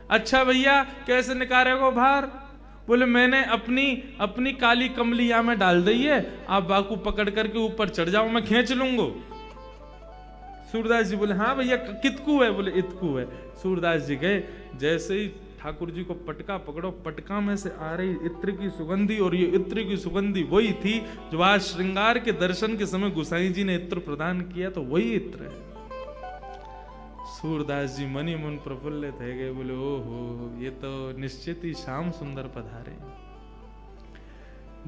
अच्छा भैया कैसे निकालेगो बाहर? बोले मैंने अपनी काली कमली यहाँ में डाल दी है, आप बाकू पकड़ करके ऊपर चढ़ जाओ, मैं खींच लूंगो। सूरदास जी बोले हाँ भैया कितकू है? बोले इतकू है। सूरदास जी गए, जैसे ही ठाकुर जी को पटका पकड़ो, पटका में से आ रही इत्र की सुगंधी, और ये इत्र की सुगंधी वही थी जो आज श्रृंगार के दर्शन के समय गोसाई जी ने इत्र प्रदान किया, तो वही इत्र है। सूरदास जी मनी मन प्रफुल्लित है गए, बोले ओहो ये तो निश्चित ही श्याम सुंदर पधारे।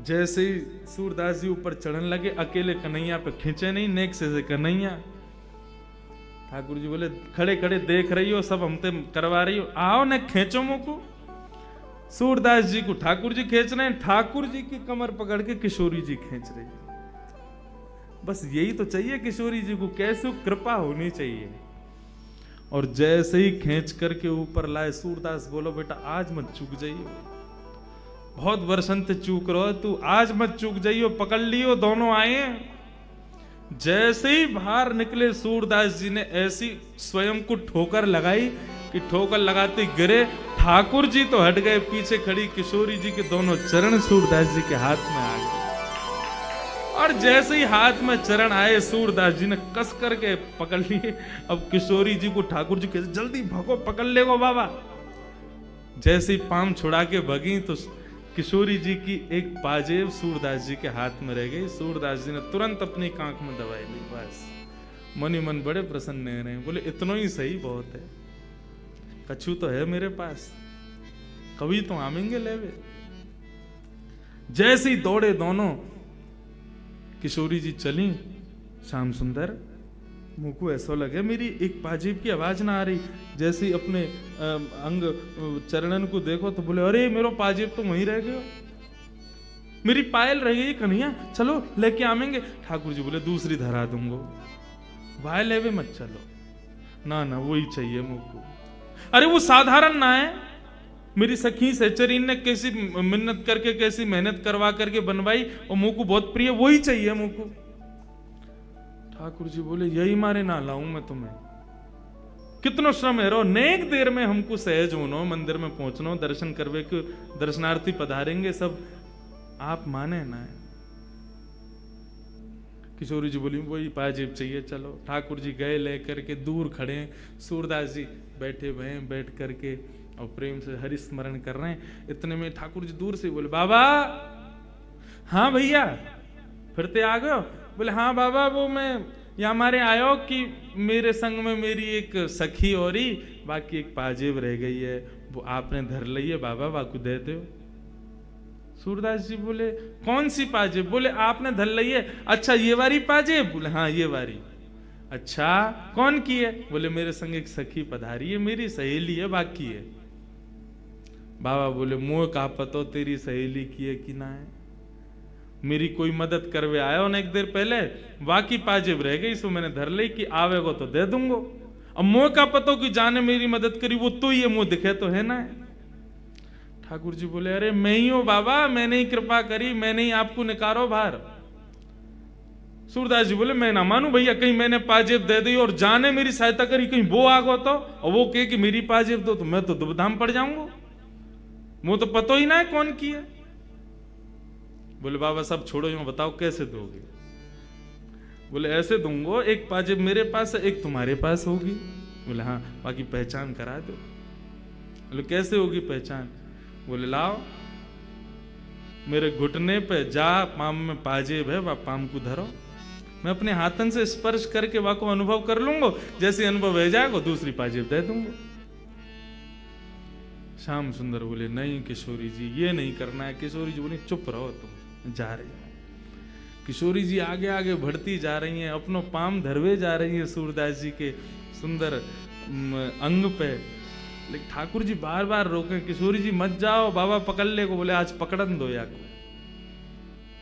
जैसे ही सूरदास जी ऊपर चढ़ने लगे, अकेले कन्हैया पे खींचे नहीं, नेक से कन्हैया। ठाकुर जी बोले खड़े खड़े देख रही हो, सब हमते करवा रही हो, आओ न खींचो मुझको। सूरदास जी को ठाकुर जी खींच रहे हैं, ठाकुर जी की कमर पकड़ के किशोरी जी खींच रही है। बस यही तो चाहिए किशोरी जी को, कैसे कृपा होनी चाहिए। और जैसे ही खींच करके ऊपर लाए, सूरदास बोलो बेटा आज मत चूक जाइयो, बहुत वर्षन से चूक रहो तू, आज मत चूक जाइयो, पकड़ लियो। दोनों आए, जैसे ही बाहर निकले सूरदास जी ने ऐसी स्वयं को ठोकर लगाई कि ठोकर लगाते गिरे। ठाकुर जी तो हट गए, पीछे खड़ी किशोरी जी के दोनों चरण सूरदास जी के हाथ में आ गए। और जैसे ही हाथ में चरण आए, सूरदास जी ने कस करके पकड़ लिए। अब किशोरी जी को ठाकुर जी कहते जल्दी भगो, पकड़ ले गो बाबा। जैसे ही पाम छुड़ा के भगी तो किशोरी जी की एक पाजेब सूरदास जी के हाथ में रह गई। सूरदास जी ने तुरंत अपनी कांख में दवाई ली। बस मनी मन बड़े प्रसन्न रहे, बोले इतना ही सही बहुत है, कछु तो है मेरे पास, कभी तो आमेंगे लेवे। जैसे ही दौड़े दोनों, किशोरी जी चली, श्याम सुंदर मुंह को ऐसा लगे मेरी एक पाजेब की आवाज ना आ रही। जैसे ही अपने अंग चरणन को देखो तो बोले अरे मेरा पाजेब तो वहीं रह गयो, मेरी पायल रह गई कन्हैया, चलो लेके आवेंगे। ठाकुर जी बोले दूसरी धरा दूंगो, वाय लेवे मत चलो, ना ना वही चाहिए मुझको। अरे वो साधारण ना है, मेरी सखी सहचरीन ने कैसी मिन्नत करके कैसी मेहनत करवा करके बनवाई, और मुझको बहुत प्रिय, वही चाहिए मुझको। ठाकुर जी बोले यही मारे ना लाऊं मैं तुम्हें, कितनो श्रम है रो, नेक देर में हमको सहज होनो, मंदिर में पहुंचनो, दर्शन करवे के दर्शनार्थी पधारेंगे सब, आप माने ना है। किशोरी जी बोली वही पाजेब चाहिए, चलो। ठाकुर जी गए लेकर के, दूर खड़े, सूरदास जी बैठे हुए हैं, बैठ करके और प्रेम से हरि स्मरण कर रहे हैं। इतने में ठाकुर जी दूर से बोले बाबा। हाँ भैया फिरते आ गए? बोले हाँ बाबा, वो मैं यहाँ हमारे आयो कि मेरे संग में मेरी एक सखी और ही, बाकी एक पाजेब रह गई है, वो आपने धर ली है बाबा, बाकू दे दो। सूरदास जी बोले कौन सी पाजेब? बोले आपने धर ली है। अच्छा ये वाली पाजेब? बोले हाँ ये वाली। अच्छा कौन की है? बोले मेरे संग एक सखी पधारी है, मेरी सहेली है, बाकी है। बाबा बोले मोह का पतो तेरी सहेली की है कि ना है, मेरी कोई मदद करवे आयो ना एक देर पहले, बाकी पाजेब रह गई, सो मैंने धर ली कि आवेगो तो दे दूंगो। अब मोह का पतो कि जाने मेरी मदद करी, वो तो ये मुंह दिखे तो है ना। ठाकुर जी बोले अरे मैं ही हूं बाबा, मैंने ही कृपा करी, मैंने ही आपको निकारो बाहर। सूरदास जी बोले मैं ना मानू भैया, कहीं मैंने पाजेब दे दी और जाने मेरी सहायता करी, कहीं वो आगो तो, और वो कहे कि मेरी पाजेब दो, तो मैं तो दुबधाम पड़ जाऊंगा, वो तो पतो ही ना है कौन की है। बोले बाबा सब छोड़ो, यूं बताओ कैसे दोगे? बोले ऐसे दूंगो, एक पाजेब मेरे पास है, एक तुम्हारे पास होगी। बोले हाँ, बाकी पहचान करा दो। बोले कैसे होगी पहचान? बोले लाओ मेरे घुटने पे जा, पाम में पाजेब है, वह पाम को धरो, मैं अपने हाथन से स्पर्श करके वह को अनुभव कर लूंगा, जैसे अनुभव हो जाएगा दूसरी पाजेब दे दूंगा। श्याम सुंदर बोले नहीं किशोरी जी ये नहीं करना है। किशोरी जी बोले चुप रहो, तुम जा रही हो। किशोरी जी आगे आगे बढ़ती जा रही हैं, अपनो पाम धरवे जा रही है सूरदास जी के सुंदर अंग पे। लेकिन ठाकुर जी बार बार रोके, किशोरी जी मत जाओ, बाबा पकड़ ले को। बोले आज पकड़न दो या को।